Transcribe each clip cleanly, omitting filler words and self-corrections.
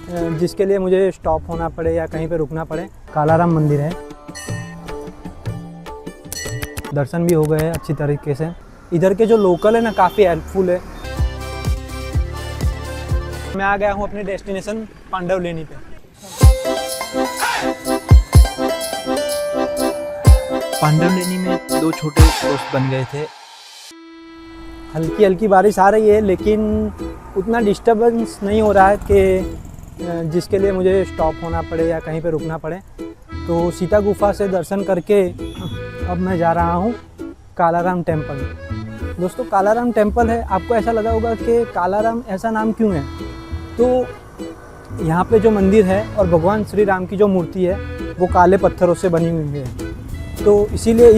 जिसके लिए मुझे स्टॉप होना पड़े या कहीं पे रुकना पड़े। कालाराम मंदिर है, दर्शन भी हो गए अच्छी तरीके से। इधर के जो लोकल है ना काफ़ी हेल्पफुल है। मैं आ गया हूँ अपने डेस्टिनेशन पांडवलेनी पे। पांडवलेनी में दो छोटे दोस्त बन गए थे। हल्की हल्की बारिश आ रही है लेकिन उतना डिस्टर्बेंस नहीं हो रहा है कि जिसके लिए मुझे स्टॉप होना पड़े या कहीं पे रुकना पड़े। तो सीता गुफा से दर्शन करके अब मैं जा रहा हूँ कालाराम टेम्पल। दोस्तों कालाराम टेम्पल है, आपको ऐसा लगा होगा कि कालाराम ऐसा नाम क्यों है। तो यहाँ पे जो मंदिर है और भगवान श्री राम की जो मूर्ति है वो काले पत्थरों से बनी हुई है, तो इसीलिए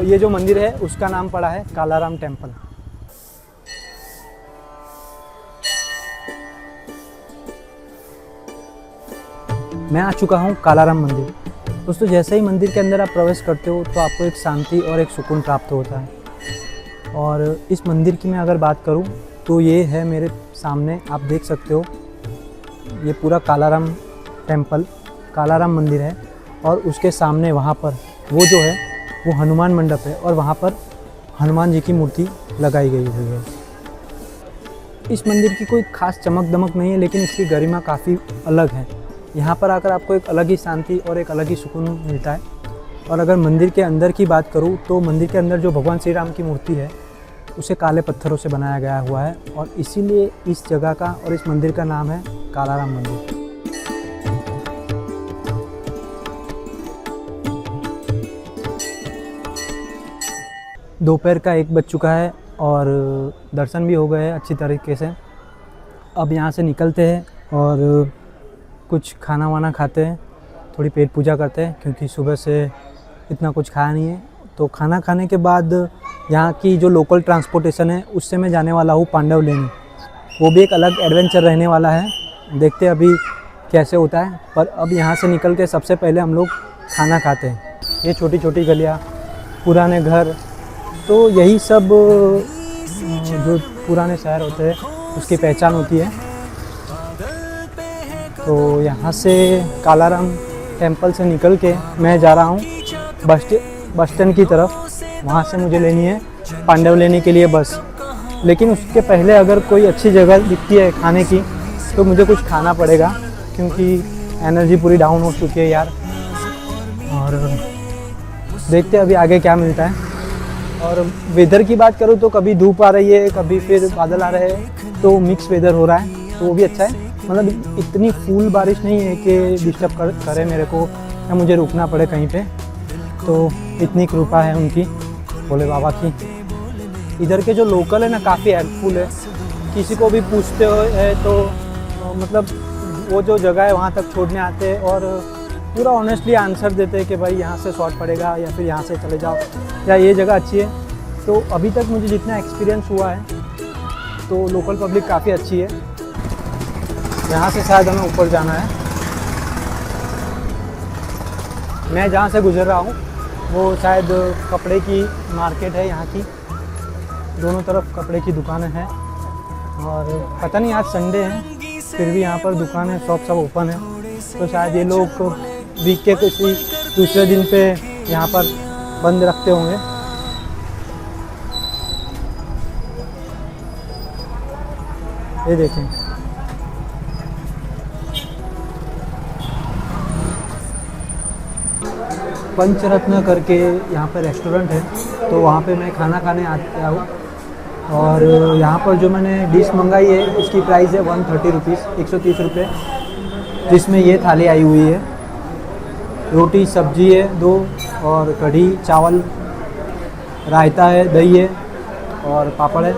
ये जो मंदिर है उसका नाम पड़ा है कालाराम टेम्पल। मैं आ चुका हूँ कालाराम मंदिर। दोस्तों जैसे ही मंदिर के अंदर आप प्रवेश करते हो तो आपको एक शांति और एक सुकून प्राप्त होता है। और इस मंदिर की मैं अगर बात करूँ तो ये है मेरे सामने, आप देख सकते हो ये पूरा कालाराम टेम्पल, कालाराम मंदिर है। और उसके सामने वहाँ पर वो जो है वो हनुमान मंडप है और वहाँ पर हनुमान जी की मूर्ति लगाई गई हुई है। इस मंदिर की कोई खास चमक दमक नहीं है लेकिन इसकी गरिमा काफ़ी अलग है। यहाँ पर आकर आपको एक अलग ही शांति और एक अलग ही सुकून मिलता है। और अगर मंदिर के अंदर की बात करूँ तो मंदिर के अंदर जो भगवान श्री राम की मूर्ति है उसे काले पत्थरों से बनाया गया हुआ है और इसीलिए इस जगह का और इस मंदिर का नाम है कालाराम मंदिर। दोपहर का 1 बज चुका है और दर्शन भी हो गए हैं अच्छी तरीके से। अब यहाँ से निकलते हैं और कुछ खाना वाना खाते हैं, थोड़ी पेट पूजा करते हैं क्योंकि सुबह से इतना कुछ खाया नहीं है। तो खाना खाने के बाद यहाँ की जो लोकल ट्रांसपोर्टेशन है उससे मैं जाने वाला हूँ पांडवलेनी। वो भी एक अलग एडवेंचर रहने वाला है, देखते हैं अभी कैसे होता है। पर अब यहाँ से निकल के सबसे पहले हम लोग खाना खाते हैं। ये छोटी छोटी गलियाँ, पुराने घर, तो यही सब जो पुराने शहर होते हैं उसकी पहचान होती है। तो यहाँ से कालाराम टेम्पल से निकल के मैं जा रहा हूँ बस स्टैंड की तरफ। वहाँ से मुझे लेनी है पांडवलेनी के लिए बस। लेकिन उसके पहले अगर कोई अच्छी जगह दिखती है खाने की तो मुझे कुछ खाना पड़ेगा क्योंकि एनर्जी पूरी डाउन हो चुकी है यार। और देखते हैं अभी आगे क्या मिलता है। और वेदर की बात करूँ तो कभी धूप आ रही है, कभी फिर बादल आ रहे हैं, तो मिक्स वेदर हो रहा है, तो वो भी अच्छा है। मतलब इतनी फुल बारिश नहीं है कि डिस्टर्ब करे मेरे को या मुझे रुकना पड़े कहीं पे। तो इतनी कृपा है उनकी, भोले बाबा की। इधर के जो लोकल है ना काफ़ी हेल्पफुल है। किसी को भी पूछते हो है तो मतलब वो जो जगह है वहाँ तक छोड़ने आते हैं और पूरा ऑनेस्टली आंसर देते हैं कि भाई यहाँ से शॉर्ट पड़ेगा या फिर यहाँ से चले जाओ या ये जगह अच्छी है। तो अभी तक मुझे जितना एक्सपीरियंस हुआ है तो लोकल पब्लिक काफ़ी अच्छी है। यहाँ से शायद हमें ऊपर जाना है। मैं जहाँ से गुजर रहा हूँ वो शायद कपड़े की मार्केट है यहाँ की, दोनों तरफ कपड़े की दुकानें हैं। और पता नहीं आज संडे है फिर भी यहाँ पर दुकानें शॉप सब ओपन है, तो शायद ये लोग वीक के किसी दूसरे दिन पे यहाँ पर बंद रखते होंगे। ये देखें, पंचरत्न करके यहाँ पर रेस्टोरेंट है, तो वहाँ पे मैं खाना खाने आया हूँ। और यहाँ पर जो मैंने डिश मंगाई है उसकी प्राइस है 130 रुपीज़, 130 रुपये, जिसमें ये थाली आई हुई है। रोटी सब्जी है 2 और कढ़ी चावल, रायता है, दही है और पापड़ है।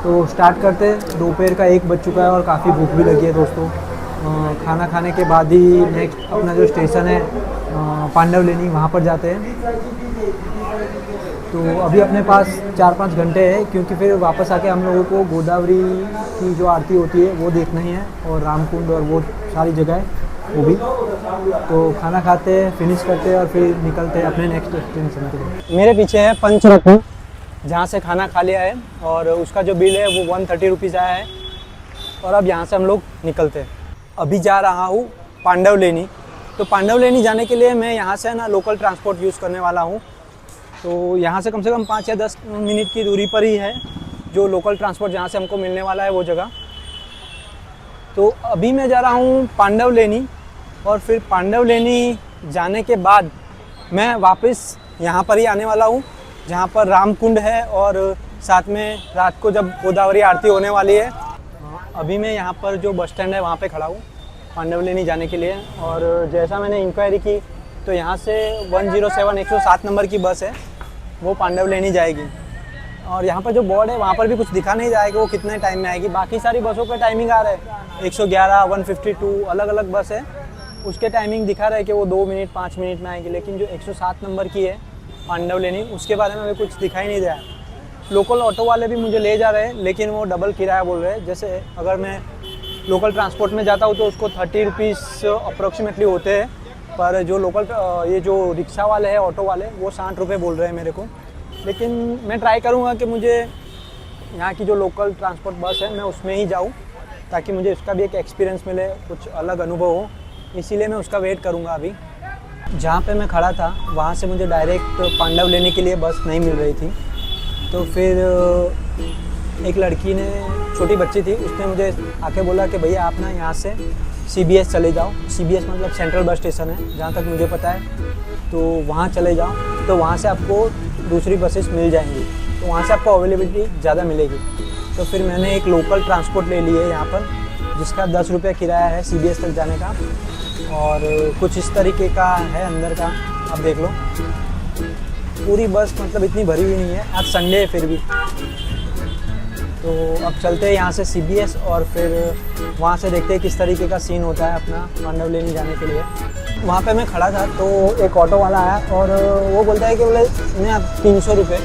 तो स्टार्ट करते हैं। दोपहर का 1 बज चुका है और काफ़ी भूख भी लगी है दोस्तों। खाना खाने के बाद ही नेक्स्ट अपना जो स्टेशन है पांडवलेनी, वहाँ पर जाते हैं। तो अभी अपने पास 4-5 घंटे है क्योंकि फिर वापस आके हम लोगों को गोदावरी की जो आरती होती है वो देखना ही है और रामकुंड और वो सारी जगह है वो भी। तो खाना खाते हैं, फिनिश करते हैं और फिर निकलते हैं अपने नेक्स्ट डेस्टिनेशन के लिए। मेरे पीछे है पंचरत्न, जहाँ से खाना खा लिया है और उसका जो बिल है वो 130 रुपीज़ आया है। और अब यहाँ से हम लोग निकलते हैं। अभी जा रहा हूँ पांडवलेनी। तो पांडवलेनी जाने के लिए मैं यहाँ से ना लोकल ट्रांसपोर्ट यूज़ करने वाला हूँ। तो यहाँ से कम 5 या 10 मिनट की दूरी पर ही है जो लोकल ट्रांसपोर्ट जहाँ से हमको मिलने वाला है वो जगह। तो अभी मैं जा रहा हूँ पांडवलेनी और फिर पांडवलेनी जाने के बाद मैं वापस यहाँ पर ही आने वाला हूँ जहाँ पर रामकुंड है और साथ में रात को जब गोदावरी आरती होने वाली है। अभी मैं यहाँ पर जो बस स्टैंड है वहाँ पे खड़ा हूँ पांडवलेनी जाने के लिए। और जैसा मैंने इंक्वायरी की तो यहाँ से 107 107 नंबर की बस है वो पांडवलेनी जाएगी। और यहाँ पर जो बोर्ड है वहाँ पर भी कुछ दिखा नहीं जाएगा वो कितने टाइम में आएगी। बाकी सारी बसों का टाइमिंग आ रहा है 111 152 अलग अलग बस है, उसके टाइमिंग दिखा रहा है कि वो 2 मिनट 5 मिनट में आएगी। लेकिन जो 107 नंबर की है पांडवलेनी उसके बारे में अभी कुछ दिखाई नहीं दिया है। लोकल ऑटो वाले भी मुझे ले जा रहे हैं लेकिन वो डबल किराया बोल रहे हैं। जैसे अगर मैं लोकल ट्रांसपोर्ट में जाता हूँ तो उसको 30 रुपीज़ अप्रॉक्सीमेटली होते हैं, पर जो लोकल ये जो रिक्शा वाले हैं ऑटो वाले वो 60 रुपये बोल रहे हैं मेरे को। लेकिन मैं ट्राई करूँगा कि मुझे यहाँ की जो लोकल ट्रांसपोर्ट बस है मैं उसमें ही जाऊँ ताकि मुझे उसका भी एक एक्सपीरियंस मिले, कुछ अलग अनुभव हो। इसीलिए मैं उसका वेट करूँगा। अभी जहाँ पे मैं खड़ा था वहाँ से मुझे डायरेक्ट पांडवलेनी के लिए बस नहीं मिल रही थी। तो फिर एक लड़की ने, छोटी बच्ची थी, उसने मुझे आके बोला कि भैया आप ना यहाँ से CBS चले जाओ। CBS मतलब सेंट्रल बस स्टेशन है जहाँ तक मुझे पता है। तो वहाँ चले जाओ तो वहाँ से आपको दूसरी बसेस मिल जाएंगी, तो वहाँ से आपको अवेलेबिलिटी ज़्यादा मिलेगी। तो फिर मैंने एक लोकल ट्रांसपोर्ट ले ली है यहाँ पर जिसका 10 रुपये किराया है CBS तक जाने का। और कुछ इस तरीके का है अंदर का, आप देख लो। पूरी बस मतलब इतनी भरी हुई नहीं है, आज संडे है फिर भी। तो अब चलते हैं यहाँ से CBS और फिर वहाँ से देखते हैं किस तरीके का सीन होता है अपना पांडवलेनी जाने के लिए। वहाँ पे मैं खड़ा था तो एक ऑटो वाला आया और वो बोलता है कि बोले मैं आप 300 रुपये,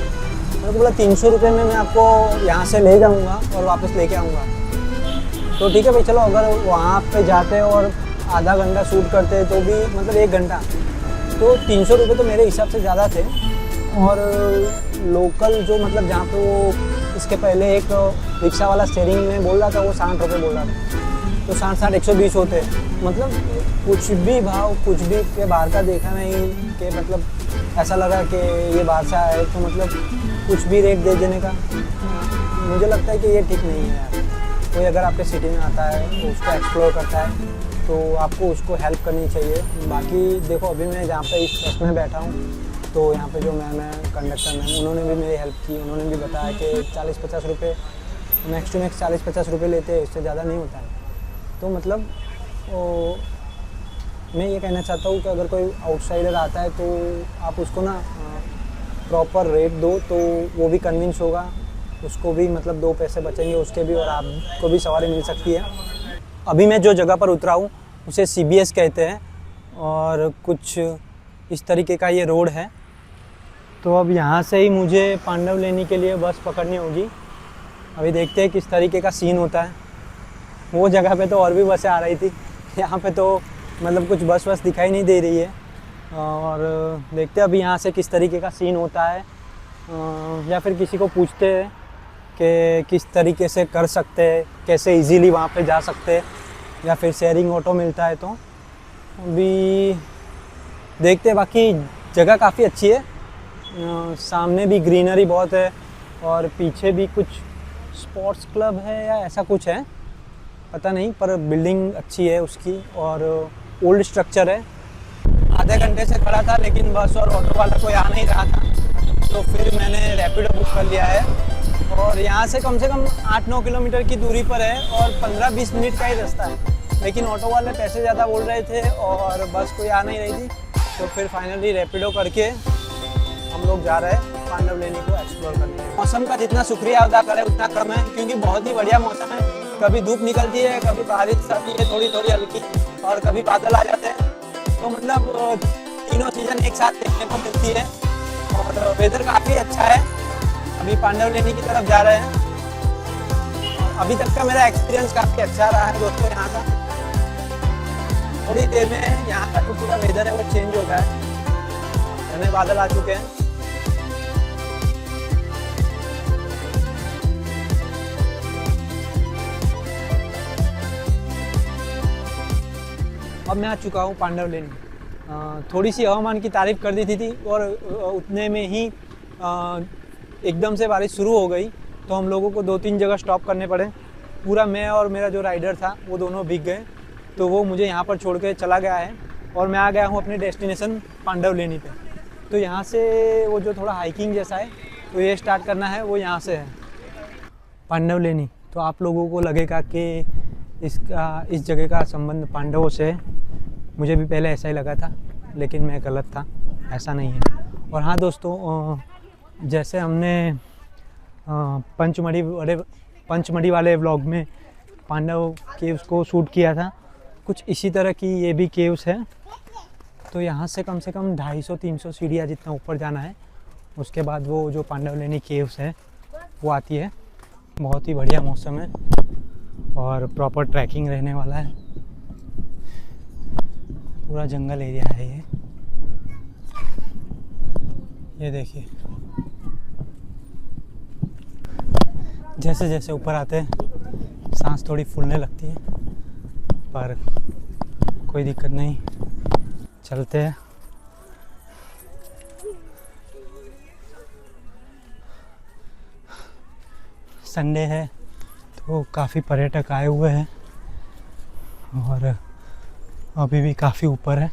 मैं बोला 300 रुपये में मैं आपको यहाँ से ले जाऊँगा और वापस लेके आऊँगा। तो ठीक है भाई चलो, अगर वहाँ पे जाते और आधा घंटा शूट करते तो भी मतलब 1 घंटा, तो 300 रुपये तो मेरे हिसाब से ज़्यादा थे। और लोकल जो मतलब जहाँ पे वो इसके पहले एक रिक्शा वाला स्टेयरिंग में बोल रहा था वो 60 रुपये बोल रहा था। तो 60 120 होते, मतलब कुछ भी भाव कुछ भी के बाहर का देखा नहीं कि मतलब ऐसा लगा कि ये बाहर से आया है तो मतलब कुछ भी रेट दे देने का। मुझे लगता है कि ये ठीक नहीं है यार। कोई अगर आपके सिटी में आता है तो उसको एक्सप्लोर करता है तो आपको उसको हेल्प करनी चाहिए। बाकी देखो अभी मैं जहाँ पे इस बस में बैठा हूँ तो यहाँ पे जो मैम है, कंडक्टर मैम, उन्होंने भी मेरी हेल्प की। उन्होंने भी बताया कि 40-50 रुपये मैक्स टू मैक्स 40-50 रुपये लेते हैं, इससे ज़्यादा नहीं होता है। तो मतलब मैं ये कहना चाहता हूँ कि अगर कोई आउटसाइडर आता है तो आप उसको ना प्रॉपर रेट दो तो वो भी कन्विंस होगा, उसको भी मतलब 2 पैसे बचेंगे उसके भी और आपको भी सवारी मिल सकती है। अभी मैं जो जगह पर उतरा हूँ उसे CBS कहते हैं और कुछ इस तरीके का ये रोड है। तो अब यहाँ से ही मुझे पांडवलेनी के लिए बस पकड़नी होगी। अभी देखते हैं किस तरीके का सीन होता है। वो जगह पे तो और भी बसें आ रही थी, यहाँ पे तो मतलब कुछ बस दिखाई नहीं दे रही है। और देखते हैं अभी यहाँ से किस तरीके का सीन होता है, या फिर किसी को पूछते हैं कि किस तरीके से कर सकते हैं, कैसे इजीली वहाँ पे जा सकते हैं, या फिर शेयरिंग ऑटो मिलता है। तो अभी देखते हैं। बाकी जगह काफ़ी अच्छी है, सामने भी ग्रीनरी बहुत है और पीछे भी कुछ स्पोर्ट्स क्लब है या ऐसा कुछ है, पता नहीं, पर बिल्डिंग अच्छी है उसकी और ओल्ड स्ट्रक्चर है। आधे घंटे से खड़ा था लेकिन बस और ऑटो वाला कोई आ नहीं रहा था, तो फिर मैंने रैपिडो बुक कर लिया है। और यहाँ से कम 8-9 किलोमीटर की दूरी पर है और 15-20 मिनट का ही रास्ता है। लेकिन ऑटो वाले पैसे ज़्यादा बोल रहे थे और बस कोई आ नहीं रही थी, तो फिर फाइनली रैपिडो करके हम लोग जा रहे हैं पांडवलेनी को एक्सप्लोर करने। मौसम का जितना शुक्रिया अदा करें उतना कम है, क्योंकि बहुत ही बढ़िया मौसम है। कभी धूप निकलती है, कभी बारिश आती है थोड़ी थोड़ी हल्की, और कभी बादल आ जाते हैं। तो मतलब तीनों सीजन एक साथ देखने को मिलती है और वेदर काफ़ी अच्छा है। अभी पांडवलेनी की तरफ जा रहे हैं। अभी तक का मेरा एक्सपीरियंस काफ़ी अच्छा रहा है दोस्तों यहाँ का। थोड़ी देर में यहाँ का जो पूरा वेदर है वो चेंज होता है, घने बादल आ चुके हैं। अब मैं आ चुका हूँ पांडव लेनी। थोड़ी सी हवामान की तारीफ़ कर दी थी और उतने में ही एकदम से बारिश शुरू हो गई, तो हम लोगों को 2-3 जगह स्टॉप करने पड़े। पूरा मैं और मेरा जो राइडर था वो दोनों भीग गए, तो वो मुझे यहाँ पर छोड़ के चला गया है और मैं आ गया हूँ अपने डेस्टिनेशन पांडव लेनी पे। तो यहाँ से वो जो थोड़ा हाइकिंग जैसा है, तो ये स्टार्ट करना है, वो यहाँ से है पांडव लेनी। तो आप लोगों को लगेगा कि इस जगह का संबंध पांडवों से है। मुझे भी पहले ऐसा ही लगा था, लेकिन मैं गलत था, ऐसा नहीं है। और हाँ दोस्तों, जैसे हमने पंचमढ़ी वाले व्लॉग में पांडव केव्स को शूट किया था, कुछ इसी तरह की ये भी केव्स है। तो यहाँ से कम 250-300 सीढ़ियाँ जितना ऊपर जाना है, उसके बाद वो जो पांडव लेनी केव्स है वो आती है। बहुत ही बढ़िया मौसम है और प्रॉपर ट्रैकिंग रहने वाला है। पूरा जंगल एरिया है ये देखिए। जैसे जैसे ऊपर आते हैं सांस थोड़ी फूलने लगती है, पर कोई दिक्कत नहीं, चलते हैं। संडे है तो काफ़ी पर्यटक आए हुए हैं और अभी भी काफ़ी ऊपर है।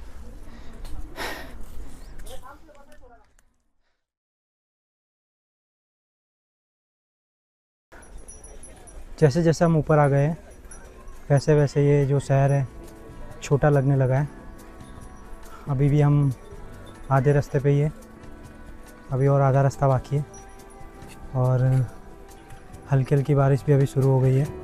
जैसे जैसे हम ऊपर आ गए हैं, वैसे वैसे ये जो शहर है छोटा लगने लगा है। अभी भी हम आधे रास्ते पे ही है, अभी और आधा रास्ता बाकी है और हल्की हल्की बारिश भी अभी शुरू हो गई है।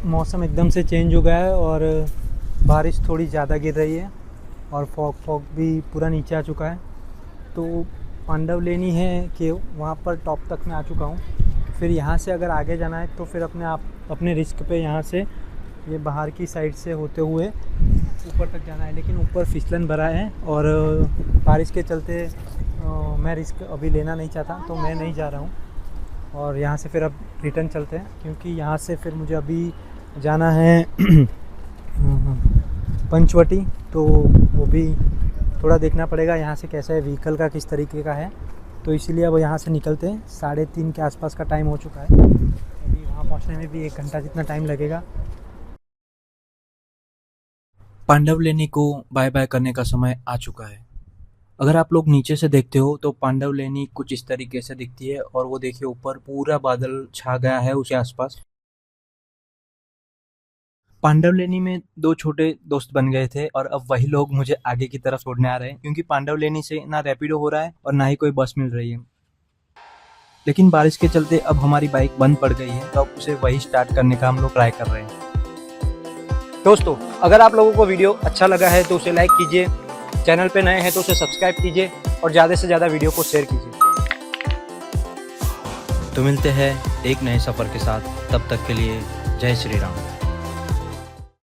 मौसम एकदम से चेंज हो गया है और बारिश थोड़ी ज़्यादा गिर रही है और फॉग भी पूरा नीचे आ चुका है। तो पांडव लेनी है कि वहाँ पर टॉप तक मैं आ चुका हूँ। फिर यहाँ से अगर आगे जाना है तो फिर अपने रिस्क पे यहाँ से ये बाहर की साइड से होते हुए ऊपर तक जाना है, लेकिन ऊपर फिसलन भरा है और बारिश के चलते मैं रिस्क अभी लेना नहीं चाहता, तो मैं नहीं जा रहा हूँ। और यहाँ से फिर अब रिटर्न चलते हैं, क्योंकि यहाँ से फिर मुझे अभी जाना है पंचवटी, तो वो भी थोड़ा देखना पड़ेगा यहाँ से कैसा है, व्हीकल का किस तरीके का है। तो इसीलिए अब यहाँ से निकलते हैं। 3:30 के आसपास का टाइम हो चुका है, अभी वहाँ पहुँचने में भी 1 घंटा जितना टाइम लगेगा। पांडव लेनी को बाय बाय करने का समय आ चुका है। अगर आप लोग नीचे से देखते हो तो पांडव लेनी कुछ इस तरीके से दिखती है और वो देखिए ऊपर पूरा बादल छा गया है उसके आसपास। पांडव लेनी में 2 छोटे दोस्त बन गए थे और अब वही लोग मुझे आगे की तरफ छोड़ने आ रहे हैं, क्योंकि पांडव लेनी से ना रैपिडो हो रहा है और ना ही कोई बस मिल रही है। लेकिन बारिश के चलते अब हमारी बाइक बंद पड़ गई है, तो अब उसे वही स्टार्ट करने का हम लोग ट्राई कर रहे हैं। दोस्तों, अगर आप लोगों को वीडियो अच्छा लगा है तो उसे लाइक कीजिए, चैनल पे नए हैं तो उसे सब्सक्राइब कीजिए और ज़्यादा से ज़्यादा वीडियो को शेयर कीजिए। तो मिलते हैं एक नए सफ़र के साथ, तब तक के लिए जय श्री राम।